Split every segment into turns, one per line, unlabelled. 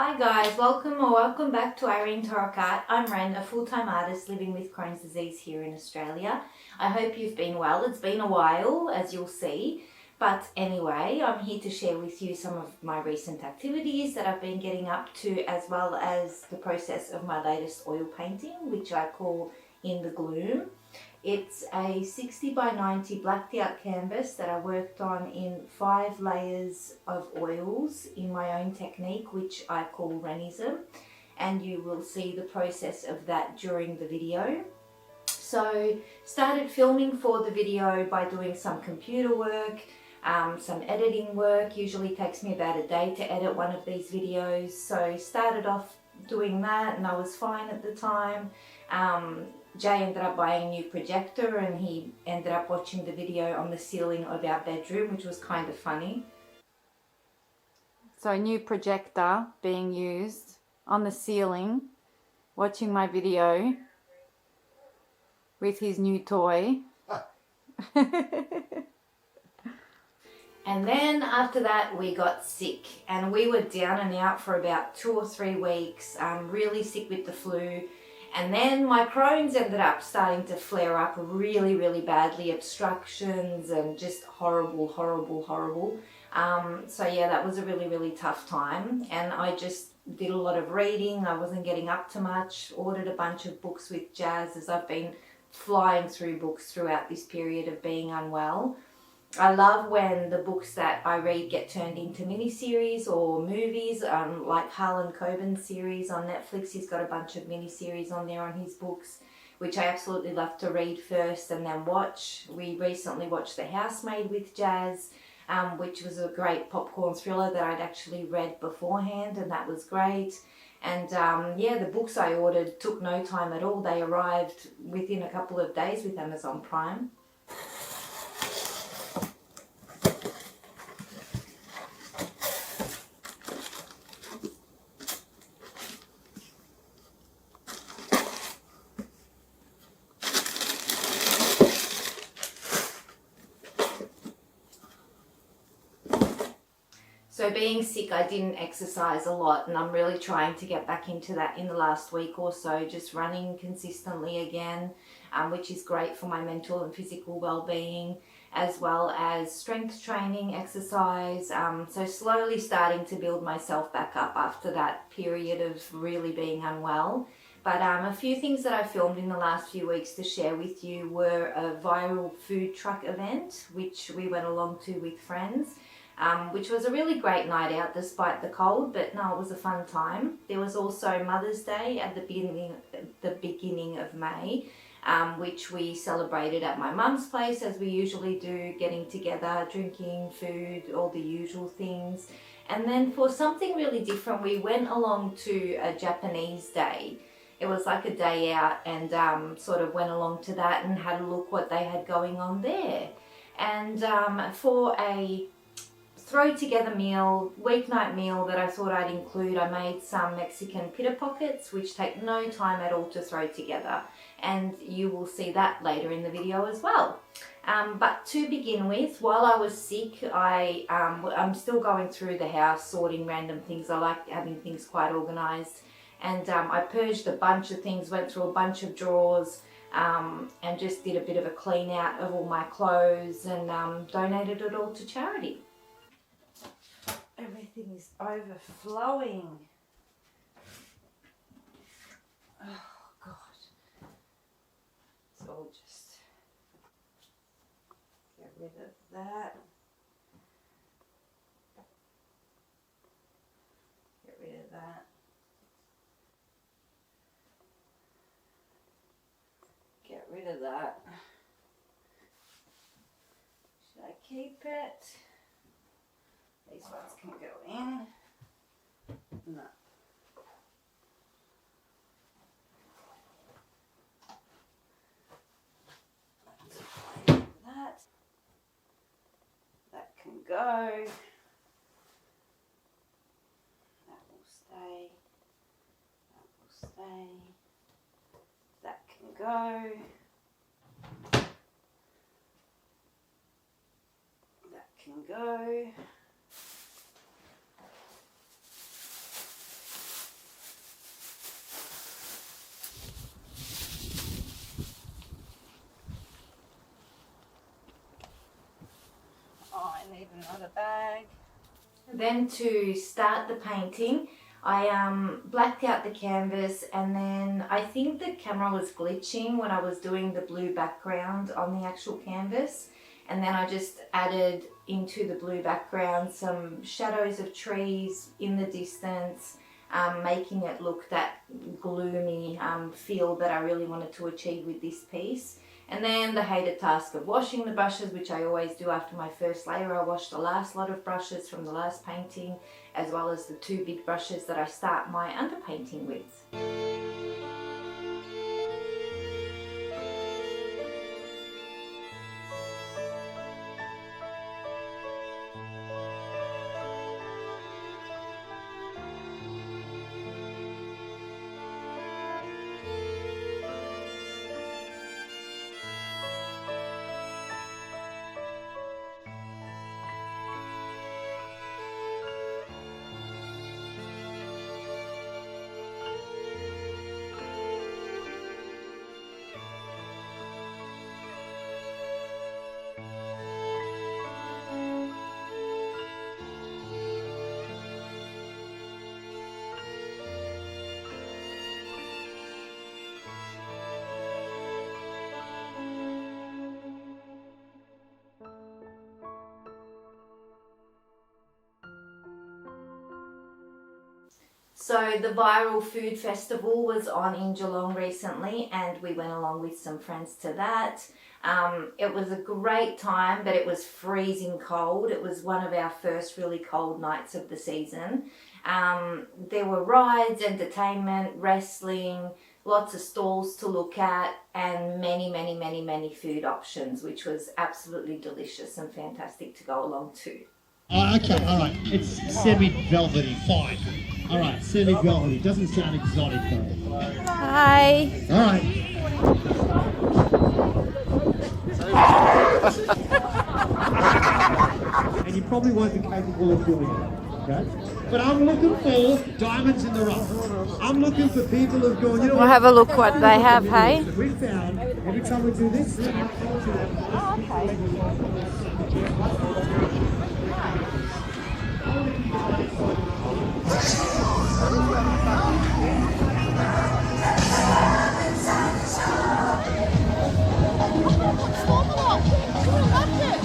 Hi guys, welcome back to Irene Tarot Art. I'm Ren, a full-time artist living with Crohn's disease here in Australia. I hope you've been well. It's been a while, as you'll see. But anyway, I'm here to share with you some of my recent activities that I've been getting up to, as well as the process of my latest oil painting, which I call In The Gloom. It's a 60 by 90 blacked out canvas that I worked on in 5 layers of oils in my own technique, which I call Renism, and you will see the process of that during the video. So started filming for the video by doing some computer work, some editing work. Usually takes me about a day to edit one of these videos, so started off doing that and I was fine at the time. Jay ended up buying a new projector and he ended up watching the video on the ceiling of our bedroom, which was kind of funny. So a new projector being used on the ceiling, watching my video with his new toy. And then after that we got sick and we were down and out for about 2 or 3 weeks, really sick with the flu. And then my Crohn's ended up starting to flare up really, really badly, obstructions and just horrible. So yeah, that was a really, really tough time. And I just did a lot of reading. I wasn't getting up to much, ordered a bunch of books with Jazz as I've been flying through books throughout this period of being unwell. I love when the books that I read get turned into miniseries or movies, like Harlan Coben's series on Netflix. He's got a bunch of miniseries on there on his books, which I absolutely love to read first and then watch. We recently watched The Housemaid with Jazz, which was a great popcorn thriller that I'd actually read beforehand, and that was great. And yeah, the books I ordered took no time at all. They arrived within a couple of days with Amazon Prime. So being sick, I didn't exercise a lot, and I'm really trying to get back into that in the last week or so, just running consistently again, which is great for my mental and physical well-being, as well as strength training, exercise. So slowly starting to build myself back up after that period of really being unwell. But a few things that I filmed in the last few weeks to share with you were a viral food truck event, which we went along to with friends. Which was a really great night out despite the cold, but no, it was a fun time. There was also Mother's Day at the beginning of May, which we celebrated at my mum's place, as we usually do, getting together, drinking, food, all the usual things. And then for something really different, we went along to a Japanese day. It was like a day out, and sort of went along to that and had a look what they had going on there. And for a throw together meal, weeknight meal that I thought I'd include, I made some Mexican pita pockets, which take no time at all to throw together, and you will see that later in the video as well. But to begin with, while I was sick, I'm still going through the house, sorting random things. I like having things quite organized, and I purged a bunch of things, went through a bunch of drawers, and just did a bit of a clean out of all my clothes, and donated it all to charity. Everything is overflowing. Oh God. It's all just get rid of that. Get rid of that. Get rid of that. Should I keep it? These ones can go in. No. That can go. That will stay. That will stay. That can go. That can go.
Another bag.
Then to start the painting, I blacked out the canvas, and then I think the camera was glitching when I was doing the blue background on the actual canvas, and then I just added into the blue background some shadows of trees in the distance, making it look that gloomy feel that I really wanted to achieve with this piece. And then the hated task of washing the brushes, which I always do after my first layer. I wash the last lot of brushes from the last painting, as well as the 2 big brushes that I start my underpainting with. So the viral food festival was on in Geelong recently, and we went along with some friends to that. It was a great time, but it was freezing cold. It was one of our first really cold nights of the season. There were rides, entertainment, wrestling, lots of stalls to look at, and many food options, which was absolutely delicious and fantastic to go along to.
Oh, okay, all right. It's semi-velvety, fine. All right, semi-velvety. Doesn't sound exotic, though.
Hi.
All right. And you probably weren't capable of doing it, okay? But I'm looking for diamonds in the rough. I'm looking for people who've gone, you know
We'll have a look what they have, hey?
we found every time we do this.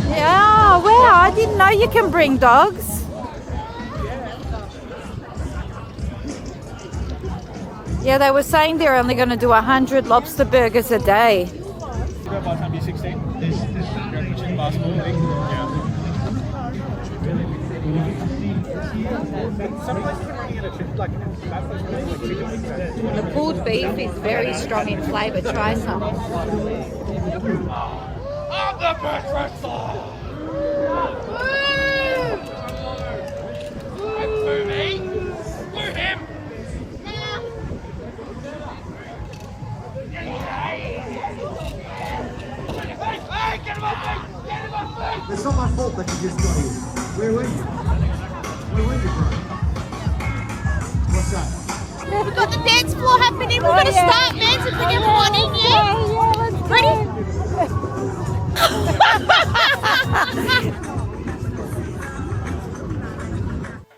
Yeah, wow, I didn't know you can bring dogs. Yeah, they were saying they're only going to do 100 lobster burgers a day.
By the time you're 16, you're a basketball league. Yeah. Some places are running at a like that place like chicken wings.
The pulled beef is very strong in flavour. Try some.
I'm the best wrestler! Boo me! Boo him! Hey, get him off me! Get him off me!
It's not my fault that you just got here. Where were you? Where were you, bro? What's that?
We've got the dance floor happening. We're going to start, man, to bring everyone in, yeah? Ready?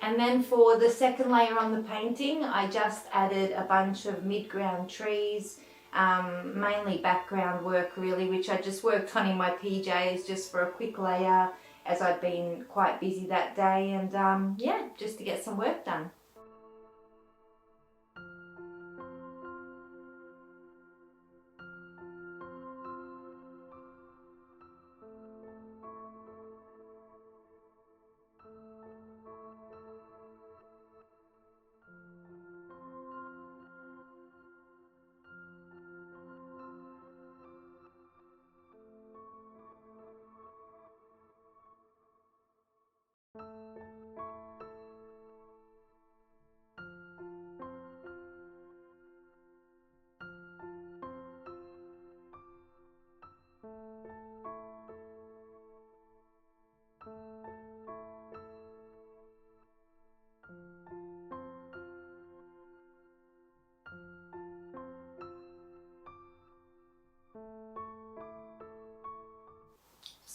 And then for the second layer on the painting, I just added a bunch of mid-ground trees, mainly background work really, which I just worked on in my PJs just for a quick layer, as I'd been quite busy that day, and yeah, just to get some work done.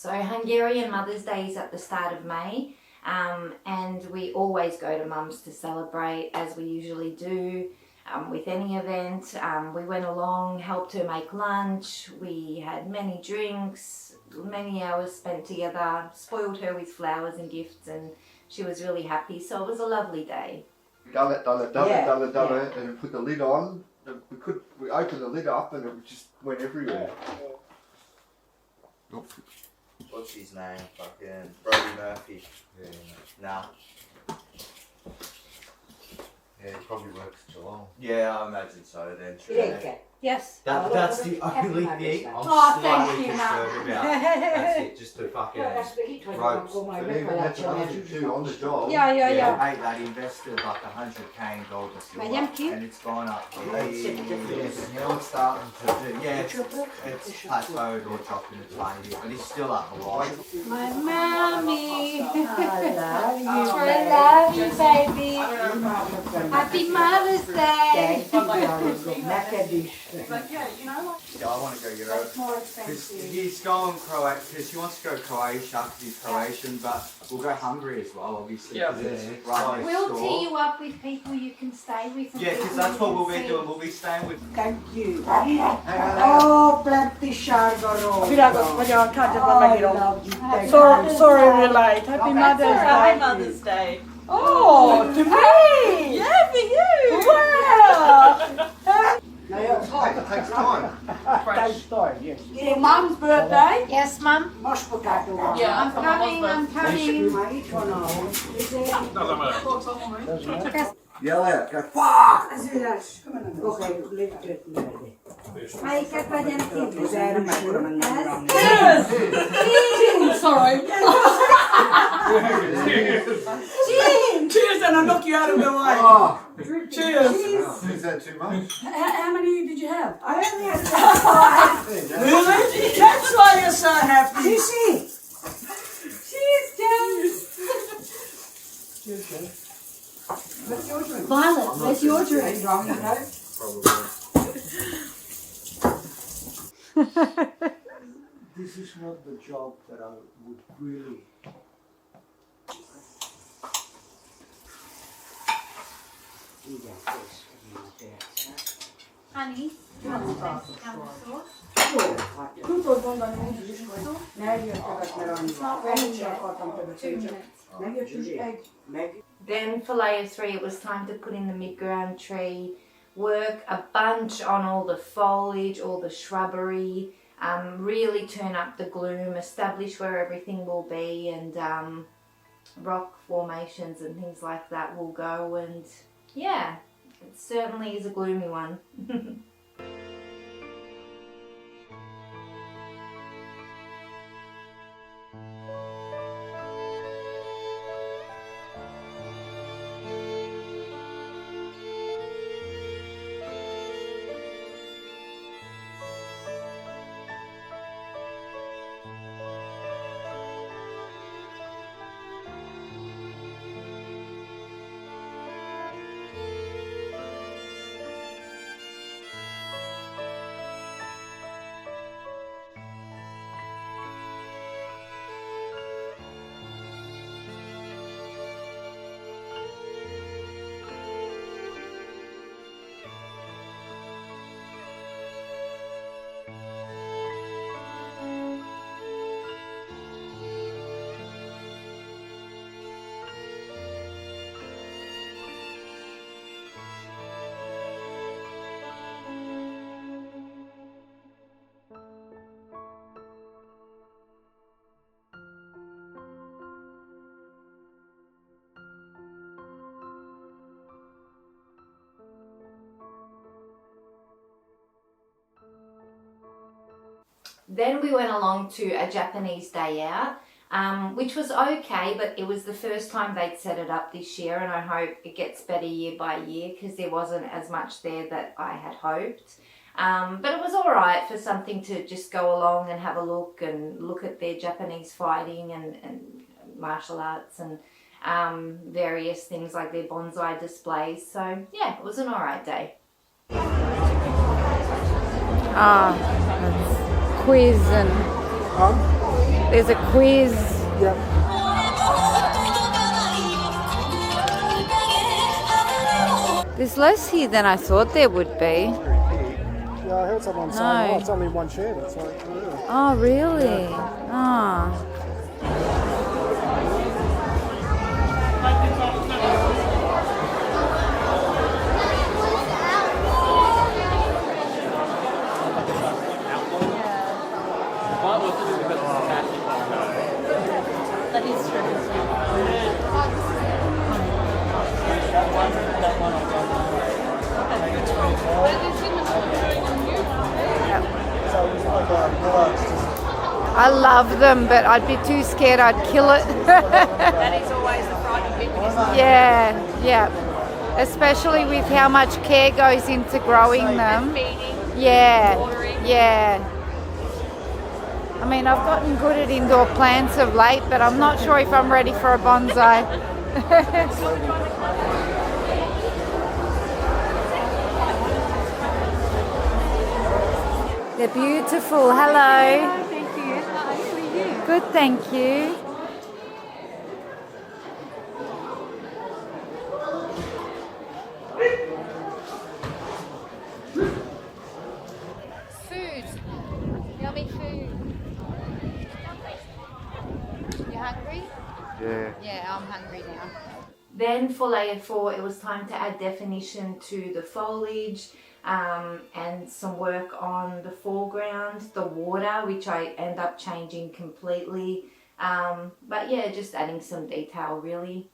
So Hungarian Mother's Day is at the start of May, and we always go to Mum's to celebrate, as we usually do with any event. We went along, helped her make lunch, we had many drinks, many hours spent together, spoiled her with flowers and gifts, and she was really happy, so it was a lovely day.
Done it, and put the lid on. We opened the lid up and it just went everywhere.
What's his name? Fucking Brody Murphy.
Yeah.
Nah.
Yeah, it probably works Geelong.
Yeah, I imagine so then.
Yes.
That's the only thing I'm
Oh,
slightly
thank you,
concerned about. That's it, just to fucking ropes.
But even that's 102 on the job.
Yeah.
Mate, they invested like 100k in gold and silver,
Thank you.
and it's gone up. Yes, now it's starting to do. Yeah, it's plateaued or dropped in its way, but it's still up a lot.
My mommy.
I love you,
baby. Happy Mother's Day.
Yeah, I want to go get her. He's going Croatia because he wants to go Croatia because he's Croatian, but we'll go Hungary as well, obviously.
Yeah.
It's right next
We'll
door.
tee you up with people you can stay with. and
Yeah, because
people
that's
you
what
can
we'll be
see.
doing. We'll be staying with.
Thank you. Oh, plenty sárga
Virágos vagyok, tárgyakban megírom.
Sorry,
Sorry, we're late. Happy Mother's Day.
Mother's Day.
Oh, to me!
Yeah, for you.
Wow!
It takes time.
Your mom's birthday?
Yes, Mum.
Most potato.
Yeah,
I'm coming, I'm coming.
Már itt van a...
Yell out, go fuck!
Ez üres. Oké, léptet meg.
Melyiket vegyem ki?
Az erre mekkora mennem.
Sorry.
Cheers and I'll knock you out of the way.
Oh,
Cheers.
is that too much?
How many did you have? I only had 5. Really? That's why you're so happy. Sissy.
Violet, where's your drink?
This is not the job that I would really.
Honey, you want some fancy camel sauce?
Tudod mondani úgy is, hogy ne jöttetek, mert annyira csak akartam többet
2 minutes.
megjöttünk egy,
Then for layer 3, it was time to put in the mid-ground tree, work a bunch on all the foliage, all the shrubbery, really turn up the gloom, establish where everything will be, and rock formations and things like that will go, and yeah, it certainly is a gloomy one. Then we went along to a Japanese day out, which was okay, but it was the first time they'd set it up this year, and I hope it gets better year by year because there wasn't as much there that I had hoped. But it was alright for something to just go along and have a look and look at their Japanese fighting and martial arts and various things like their bonsai displays. So yeah, it was an alright day.
Quiz and There's a quiz.
Yep.
There's less here than I thought there would be.
Yeah, I heard someone
No.
saying, oh, it's only one chair. That's like, oh.
Oh, really? Oh. I love them, but I'd be too scared I'd kill it.
That is always the frightening bit.
Yeah, yeah. Especially with how much care goes into growing them.
Feeding.
Yeah,
Watering.
yeah. I mean, I've gotten good at indoor plants of late, but I'm not sure if I'm ready for a bonsai. They're beautiful. Hello.
Thank you. How are you?
Good, thank you. Food. Yummy food. You hungry?
Yeah.
Yeah, I'm hungry now.
Then for layer 4, it was time to add definition to the foliage and some work on the foreground, the water, which I end up changing completely. But yeah, just adding some detail really.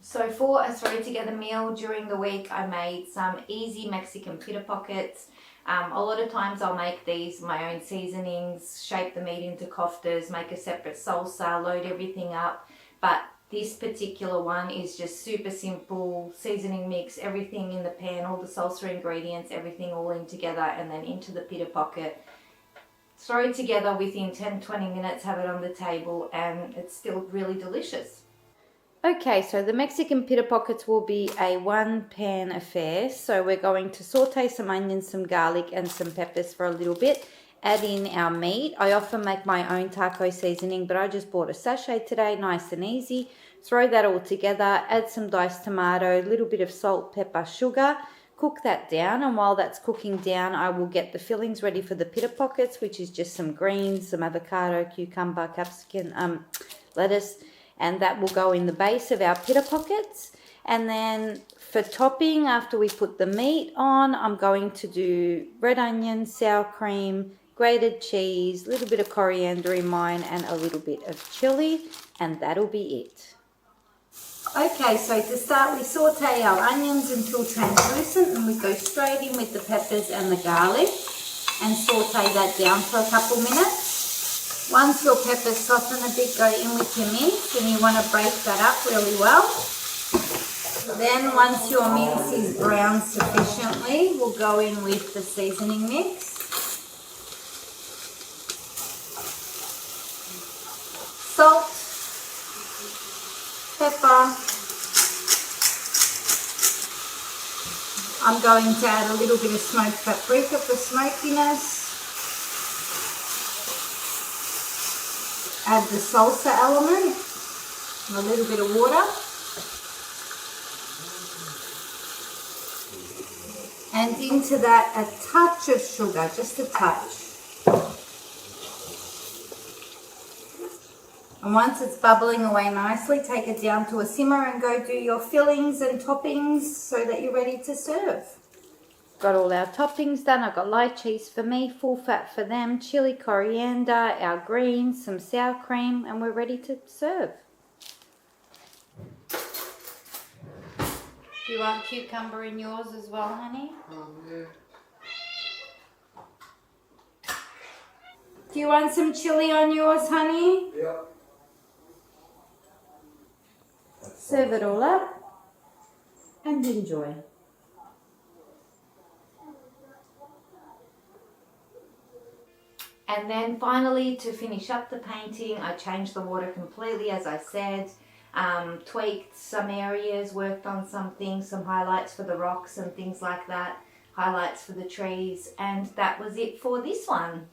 So for a throw together meal during the week, I made some easy Mexican pita pockets. A lot of times I'll make these my own seasonings, shape the meat into koftas, make a separate salsa, load everything up. But this particular one is just super simple, seasoning mix, everything in the pan, all the salsa ingredients, everything all in together and then into the pita pocket. Throw it together within 10-20 minutes, have it on the table, and it's still really delicious. Okay, so the Mexican pita pockets will be a one pan affair. So we're going to saute some onions, some garlic and some peppers for a little bit. Add in our meat. I often make my own taco seasoning, but I just bought a sachet today, nice and easy. Throw that all together, add some diced tomato, a little bit of salt, pepper, sugar. Cook that down, and while that's cooking down, I will get the fillings ready for the pita pockets, which is just some greens, some avocado, cucumber, capsicum, lettuce. And that will go in the base of our pita pockets. And then for topping, after we put the meat on, I'm going to do red onion, sour cream, grated cheese, a little bit of coriander in mine, and a little bit of chili, and that'll be it. Okay, so to start, we saute our onions until translucent, and we go straight in with the peppers and the garlic and saute that down for a couple minutes. Once your peppers soften a bit, go in with your mince, and you want to break that up really well. Then once your mince is browned sufficiently, we'll go in with the seasoning mix. Salt, pepper. I'm going to add a little bit of smoked paprika for smokiness. Add the salsa element, and a little bit of water. And into that, a touch of sugar, just a touch.
And once it's bubbling away nicely, take it down to a simmer and go do your fillings and toppings so that you're ready to serve. Got all our toppings done. I've got light cheese for me, full fat for them, chili, coriander, our greens, some sour cream, and we're ready to serve. Do you want cucumber in yours as well, honey?
Yeah.
Do you want some chili on yours, honey?
Yeah.
Serve it all up and enjoy.
And then finally, to finish up the painting, I changed the water completely, as I said. Tweaked some areas, worked on some things, some highlights for the rocks and things like that, highlights for the trees, and that was it for this one.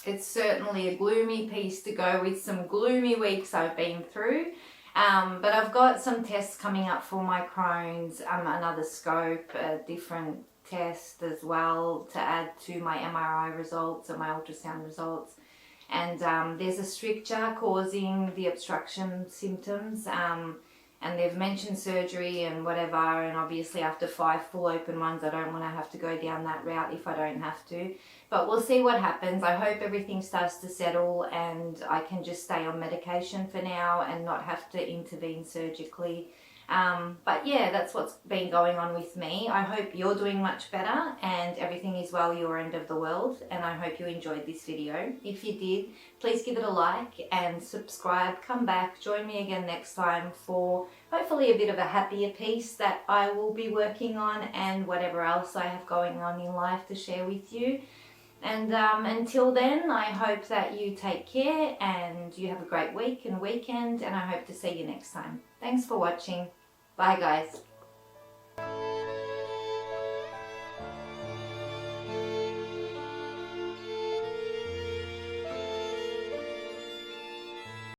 It's certainly a gloomy piece to go with some gloomy weeks I've been through. But I've got some tests coming up for my Crohn's, another scope, a different test as well to add to my MRI results and my ultrasound results. And there's a stricture causing the obstruction symptoms. And they've mentioned surgery and whatever, and obviously after 5 full open ones I don't want to have to go down that route if I don't have to. But we'll see what happens. I hope everything starts to settle and I can just stay on medication for now and not have to intervene surgically. But yeah, that's what's been going on with me. I hope you're doing much better and everything is well your end of the world, and I hope you enjoyed this video. If you did, please give it a like and subscribe. Come back, join me again next time for hopefully a bit of a happier piece that I will be working on and whatever else I have going on in life to share with you. And until then, I hope that you take care and you have a great week and weekend, and I hope to see you next time. Thanks for watching. Bye guys.